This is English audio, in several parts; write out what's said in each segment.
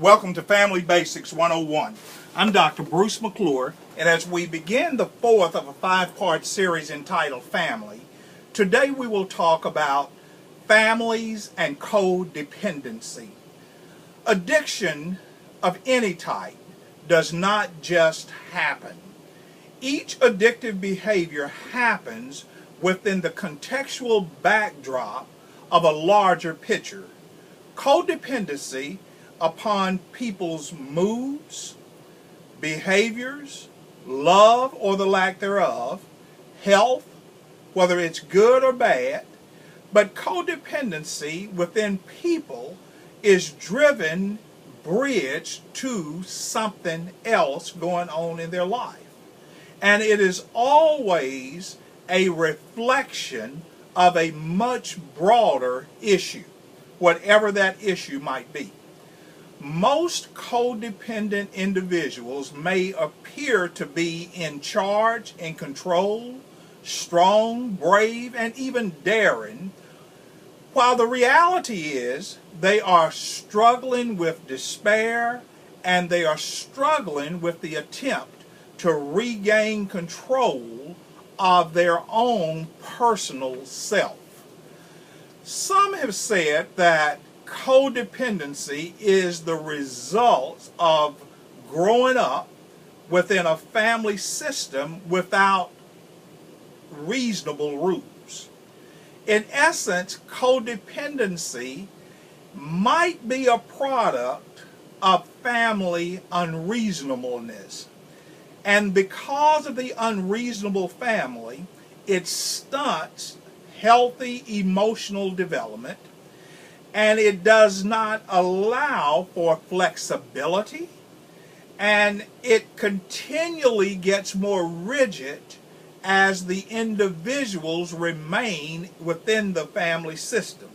Welcome to Family Basics 101. I'm Dr. Bruce McClure, and as we begin the fourth of a five-part series entitled Family, today we will talk about families and codependency. Addiction of any type does not just happen. Each addictive behavior happens within the contextual backdrop of a larger picture. Codependency upon people's moods, behaviors, love or the lack thereof, health, whether it's good or bad, but codependency within people is driven, bridged to something else going on in their life. And it is always a reflection of a much broader issue, whatever that issue might be. Most codependent individuals may appear to be in charge, in control, strong, brave, and even daring, while the reality is they are struggling with despair and they are struggling with the attempt to regain control of their own personal self. Some have said that codependency is the result of growing up within a family system without reasonable rules. In essence, codependency might be a product of family unreasonableness. And because of the unreasonable family, it stunts healthy emotional development, and it does not allow for flexibility, and it continually gets more rigid as the individuals remain within the family system.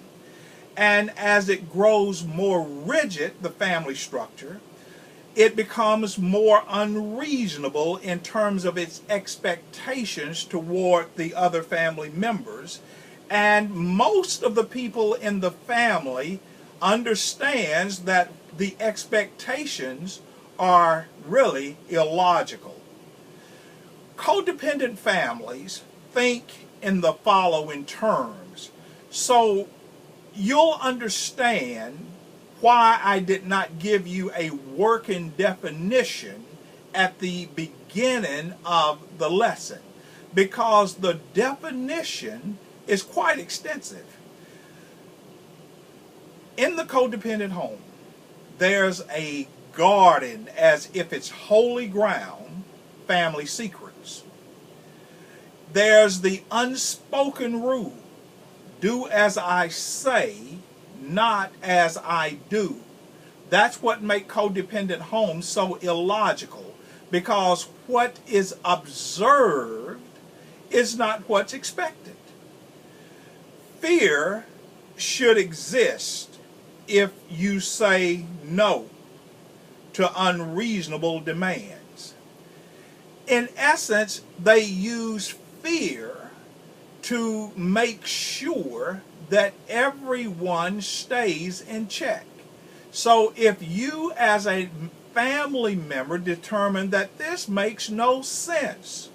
And as it grows more rigid, the family structure, it becomes more unreasonable in terms of its expectations toward the other family members. And most of the people in the family understands that the expectations are really illogical. Codependent families think in the following terms. So you'll understand why I did not give you a working definition at the beginning of the lesson, because the definition is quite extensive. In the codependent home, there's a garden, as if it's holy ground, family secrets. There's the unspoken rule, do as I say, not as I do. That's what makes codependent homes so illogical, because what is observed is not what's expected. Fear should exist if you say no to unreasonable demands. In essence, they use fear to make sure that everyone stays in check. So if you as a family member determine that this makes no sense,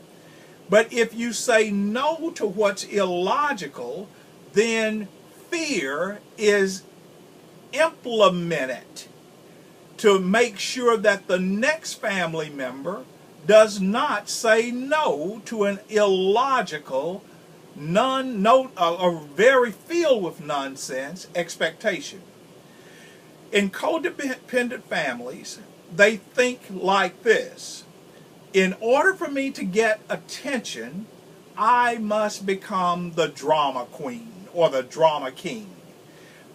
but if you say no to what's illogical, then fear is implemented to make sure that the next family member does not say no to an illogical, very filled with nonsense expectation. In codependent families, they think like this: in order for me to get attention, I must become the drama queen or the drama king.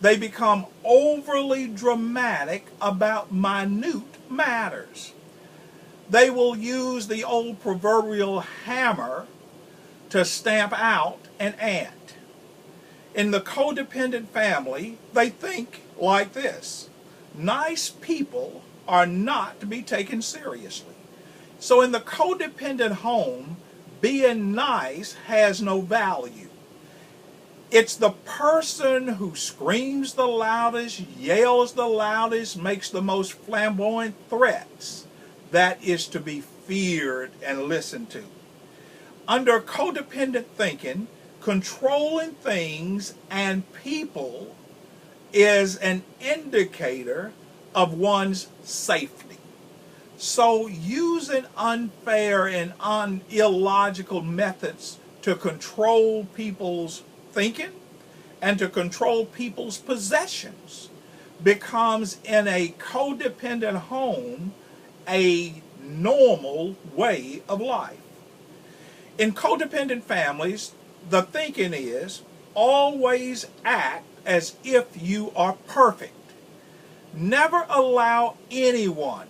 They become overly dramatic about minute matters. They will use the old proverbial hammer to stamp out an ant. In the codependent family, they think like this: nice people are not to be taken seriously. So in the codependent home, being nice has no value. It's the person who screams the loudest, yells the loudest, makes the most flamboyant threats that is to be feared and listened to. Under codependent thinking, controlling things and people is an indicator of one's safety. So using unfair and illogical methods to control people's thinking and to control people's possessions becomes, in a codependent home, a normal way of life. In codependent families, the thinking is always act as if you are perfect. Never allow anyone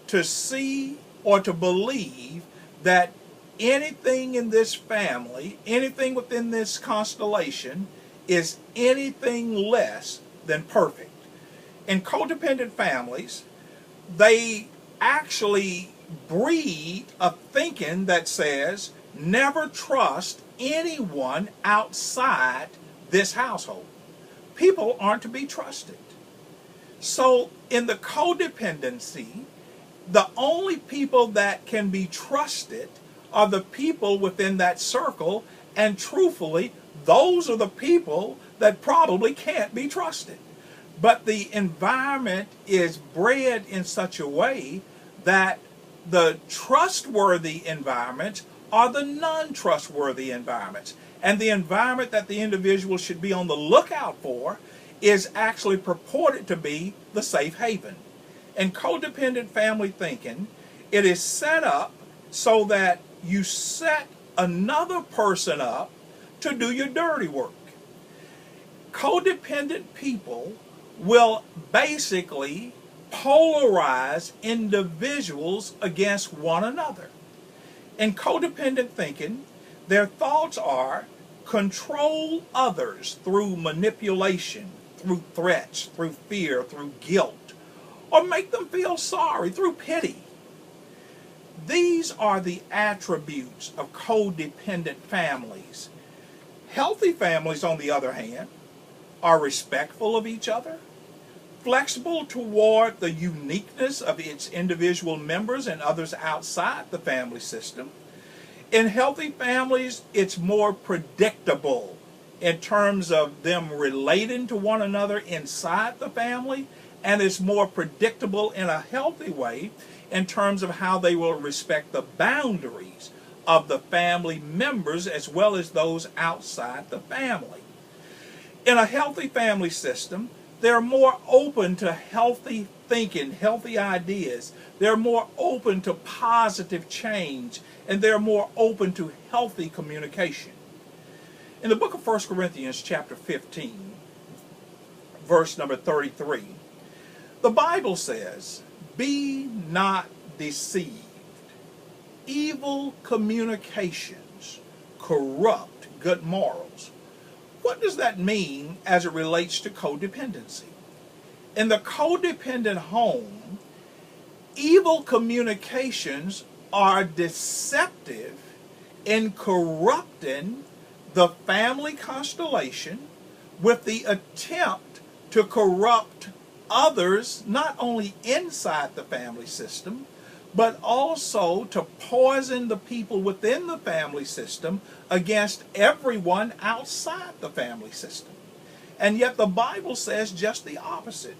to see or to believe that anything in this family, anything within this constellation, is anything less than perfect. In codependent families, they actually breed a thinking that says, never trust anyone outside this household. People aren't to be trusted. So in the codependency, the only people that can be trusted are the people within that circle, and truthfully, those are the people that probably can't be trusted. But the environment is bred in such a way that the trustworthy environments are the non-trustworthy environments. And the environment that the individual should be on the lookout for is actually purported to be the safe haven. In codependent family thinking, it is set up so that you set another person up to do your dirty work. Codependent people will basically polarize individuals against one another. In codependent thinking, their thoughts are control others through manipulation, through threats, through fear, through guilt, or make them feel sorry through pity. These are the attributes of codependent families. Healthy families, on the other hand, are respectful of each other, flexible toward the uniqueness of its individual members and others outside the family system. In healthy families, it's more predictable in terms of them relating to one another inside the family, and it's more predictable in a healthy way in terms of how they will respect the boundaries of the family members as well as those outside the family. In a healthy family system, they're more open to healthy thinking, healthy ideas. They're more open to positive change, and they're more open to healthy communication. In the book of 1 Corinthians chapter 15, verse number 33, the Bible says, "Be not deceived. Evil communications corrupt good morals." What does that mean as it relates to codependency? In the codependent home, evil communications are deceptive in corrupting the family constellation with the attempt to corrupt others, not only inside the family system, but also to poison the people within the family system against everyone outside the family system. And yet the Bible says just the opposite.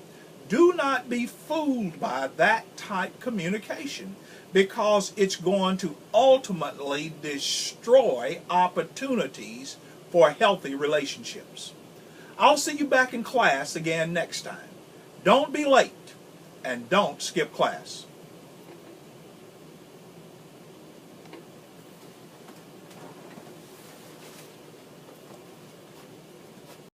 Do not be fooled by that type communication, because it's going to ultimately destroy opportunities for healthy relationships. I'll see you back in class again next time. Don't be late, and don't skip class.